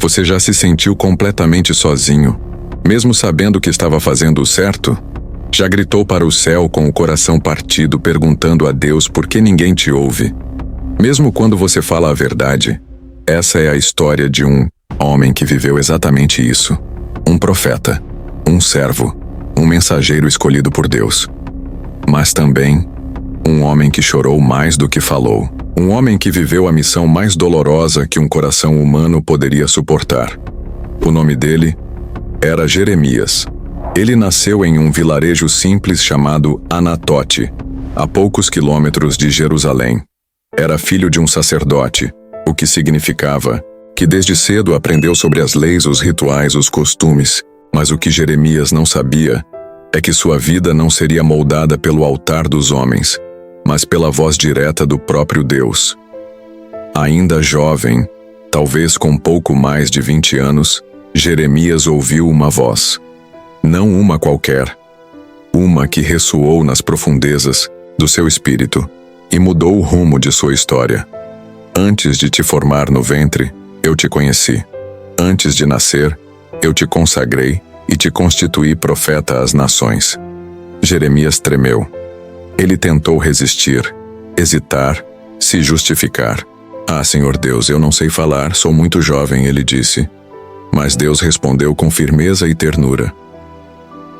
Você já se sentiu completamente sozinho, mesmo sabendo que estava fazendo o certo? Já gritou para o céu com o coração partido, perguntando a Deus por que ninguém te ouve? Mesmo quando você fala a verdade, essa é a história de um homem que viveu exatamente isso. Um profeta, um servo, um mensageiro escolhido por Deus. Mas também, um homem que chorou mais do que falou. Um homem que viveu a missão mais dolorosa que um coração humano poderia suportar. O nome dele era Jeremias. Ele nasceu em um vilarejo simples chamado Anatote, a poucos quilômetros de Jerusalém. Era filho de um sacerdote, o que significava que desde cedo aprendeu sobre as leis, os rituais, os costumes. Mas o que Jeremias não sabia é que sua vida não seria moldada pelo altar dos homens, mas pela voz direta do próprio Deus. Ainda jovem, talvez com pouco mais de 20 anos, Jeremias ouviu uma voz. Não uma qualquer. Uma que ressoou nas profundezas do seu espírito e mudou o rumo de sua história. Antes de te formar no ventre, eu te conheci. Antes de nascer, eu te consagrei e te constituí profeta às nações. Jeremias tremeu. Ele tentou resistir, hesitar, se justificar. Ah, Senhor Deus, eu não sei falar, sou muito jovem, ele disse. Mas Deus respondeu com firmeza e ternura.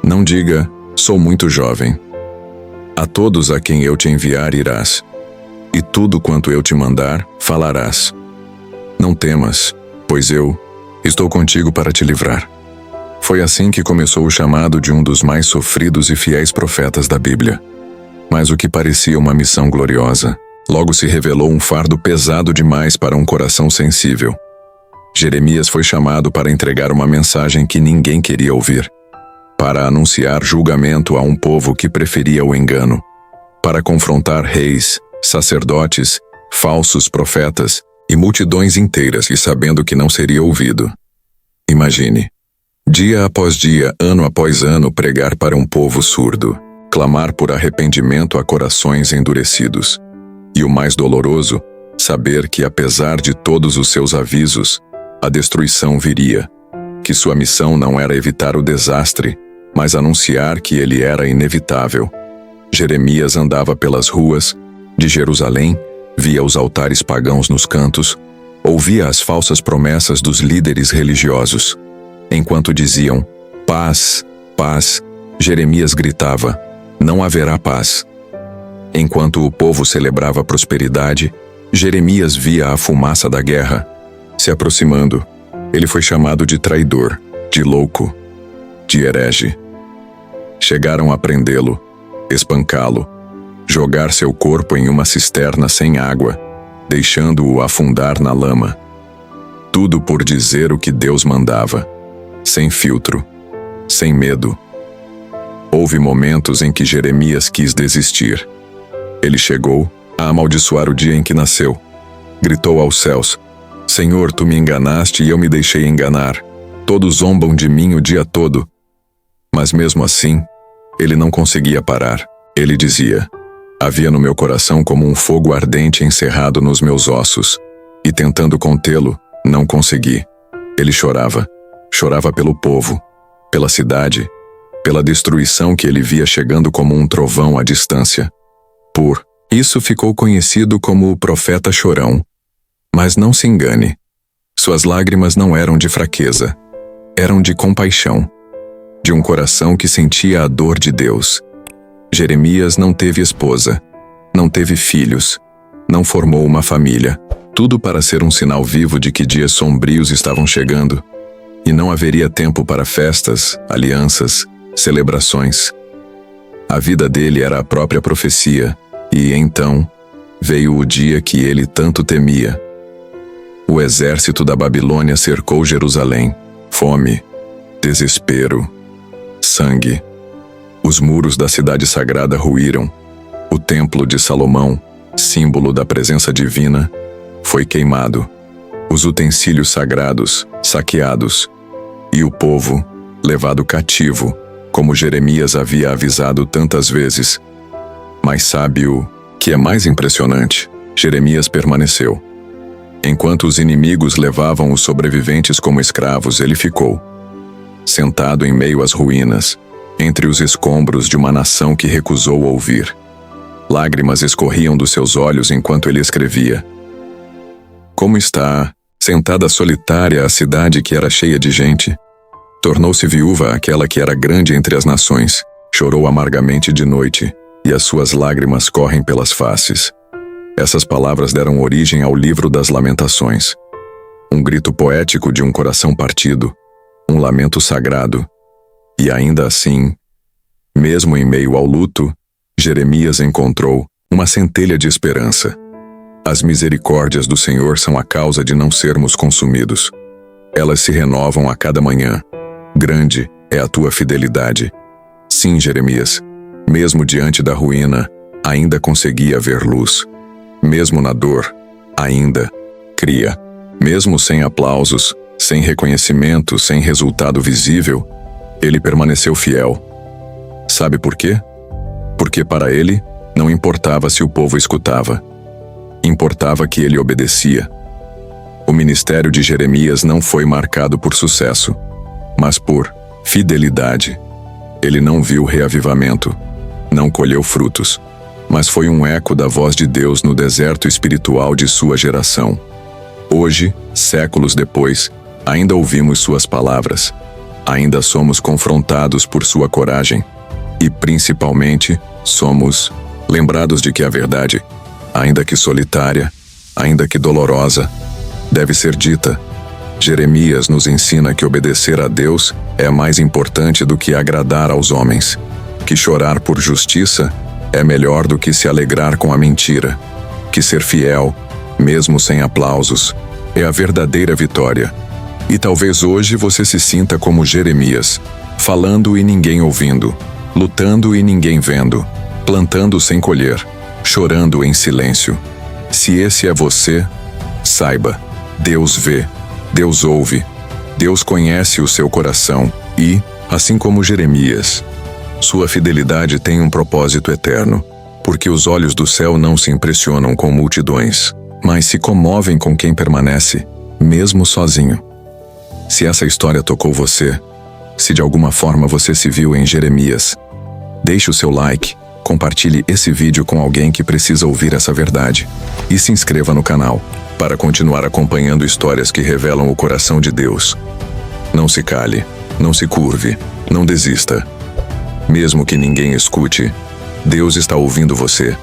Não diga, sou muito jovem. A todos a quem eu te enviar irás, e tudo quanto eu te mandar, falarás. Não temas, pois eu estou contigo para te livrar. Foi assim que começou o chamado de um dos mais sofridos e fiéis profetas da Bíblia. Mas o que parecia uma missão gloriosa, logo se revelou um fardo pesado demais para um coração sensível. Jeremias foi chamado para entregar uma mensagem que ninguém queria ouvir, para anunciar julgamento a um povo que preferia o engano, para confrontar reis, sacerdotes, falsos profetas e multidões inteiras que sabendo que não seria ouvido. Imagine, dia após dia, ano após ano, pregar para um povo surdo, clamar por arrependimento a corações endurecidos. E o mais doloroso, saber que apesar de todos os seus avisos, a destruição viria, que sua missão não era evitar o desastre, mas anunciar que ele era inevitável. Jeremias andava pelas ruas de Jerusalém, via os altares pagãos nos cantos, ouvia as falsas promessas dos líderes religiosos. Enquanto diziam, paz, paz, Jeremias gritava, não haverá paz. Enquanto o povo celebrava prosperidade, Jeremias via a fumaça da guerra se aproximando. Ele foi chamado de traidor, de louco, de herege. Chegaram a prendê-lo, espancá-lo, jogar seu corpo em uma cisterna sem água, deixando-o afundar na lama. Tudo por dizer o que Deus mandava, sem filtro, sem medo. Houve momentos em que Jeremias quis desistir. Ele chegou a amaldiçoar o dia em que nasceu. Gritou aos céus, Senhor, tu me enganaste e eu me deixei enganar. Todos zombam de mim o dia todo. Mas mesmo assim, ele não conseguia parar. Ele dizia, havia no meu coração como um fogo ardente encerrado nos meus ossos, e tentando contê-lo, não consegui. Ele chorava. Chorava pelo povo, pela cidade, pela destruição que ele via chegando como um trovão à distância. Por isso ficou conhecido como o profeta chorão. Mas não se engane. Suas lágrimas não eram de fraqueza. Eram de compaixão. De um coração que sentia a dor de Deus. Jeremias não teve esposa. Não teve filhos. Não formou uma família. Tudo para ser um sinal vivo de que dias sombrios estavam chegando. E não haveria tempo para festas, alianças, celebrações. A vida dele era a própria profecia. E então, veio o dia que ele tanto temia. O exército da Babilônia cercou Jerusalém. Fome, desespero, sangue. Os muros da cidade sagrada ruíram. O templo de Salomão, símbolo da presença divina, foi queimado. Os utensílios sagrados, saqueados. E o povo, levado cativo, como Jeremias havia avisado tantas vezes. Mas sabe o que é mais impressionante? Jeremias permaneceu. Enquanto os inimigos levavam os sobreviventes como escravos, ele ficou, sentado em meio às ruínas, entre os escombros de uma nação que recusou ouvir. Lágrimas escorriam dos seus olhos enquanto ele escrevia. Como está, sentada solitária, a cidade que era cheia de gente? Tornou-se viúva aquela que era grande entre as nações. Chorou amargamente de noite, e as suas lágrimas correm pelas faces. Essas palavras deram origem ao livro das Lamentações. Um grito poético de um coração partido, um lamento sagrado. E ainda assim, mesmo em meio ao luto, Jeremias encontrou uma centelha de esperança. As misericórdias do Senhor são a causa de não sermos consumidos. Elas se renovam a cada manhã. Grande é a tua fidelidade. Sim, Jeremias, mesmo diante da ruína, ainda conseguia ver luz. Mesmo na dor, ainda cria. Mesmo sem aplausos, sem reconhecimento, sem resultado visível, ele permaneceu fiel. Sabe por quê? Porque para ele, não importava se o povo escutava. Importava que ele obedecia. O ministério de Jeremias não foi marcado por sucesso, mas por fidelidade. Ele não viu reavivamento, não colheu frutos, mas foi um eco da voz de Deus no deserto espiritual de sua geração. Hoje, séculos depois, ainda ouvimos suas palavras, ainda somos confrontados por sua coragem, e principalmente, somos lembrados de que a verdade, ainda que solitária, ainda que dolorosa, deve ser dita. Jeremias nos ensina que obedecer a Deus é mais importante do que agradar aos homens, que chorar por justiça é melhor do que se alegrar com a mentira, que ser fiel, mesmo sem aplausos, é a verdadeira vitória. E talvez hoje você se sinta como Jeremias, falando e ninguém ouvindo, lutando e ninguém vendo, plantando sem colher, chorando em silêncio. Se esse é você, saiba, Deus vê, Deus ouve, Deus conhece o seu coração e, assim como Jeremias, sua fidelidade tem um propósito eterno, porque os olhos do céu não se impressionam com multidões, mas se comovem com quem permanece, mesmo sozinho. Se essa história tocou você, se de alguma forma você se viu em Jeremias, deixe o seu like, compartilhe esse vídeo com alguém que precisa ouvir essa verdade e se inscreva no canal para continuar acompanhando histórias que revelam o coração de Deus. Não se cale, não se curve, não desista. Mesmo que ninguém escute, Deus está ouvindo você.